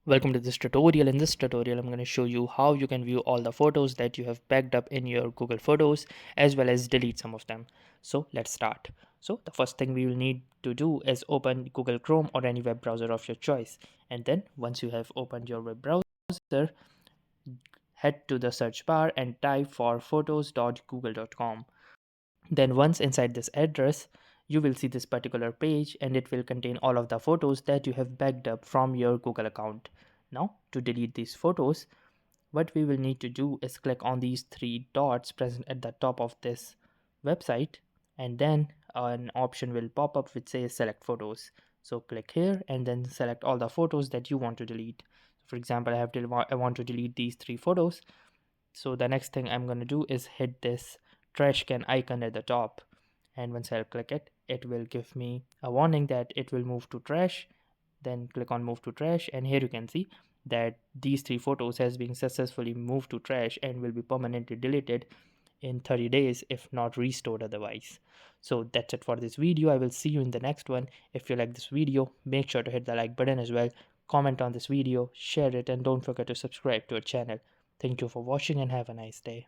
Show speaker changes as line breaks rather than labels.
Welcome to this tutorial. In this tutorial, I'm going to show you how you can view all the photos that you have backed up in your Google Photos as well as delete some of them. So let's start. So the first thing we will need to do is open Google Chrome or any web browser of your choice. And then once you have opened your web browser, head to the search bar and type for photos.google.com. Then once inside this address, you will see this particular page and it will contain all of the photos that you have backed up from your Google account. Now to delete these photos, what we will need to do is click on these three dots present at the top of this website, and then an option will pop up which says select photos. So click here and then select all the photos that you want to delete. For example, I want to delete these three photos. So the next thing I'm going to do is hit this trash can icon at the top, and once I click it, it will give me a warning that it will move to trash. Then click on move to trash, and here you can see that these three photos has been successfully moved to trash and will be permanently deleted in 30 days if not restored otherwise. So that's it for this video. I will see you in the next one. If you like this video, make sure to hit the like button as well, comment on this video, share it, and don't forget to subscribe to our channel. Thank you for watching and have a nice day.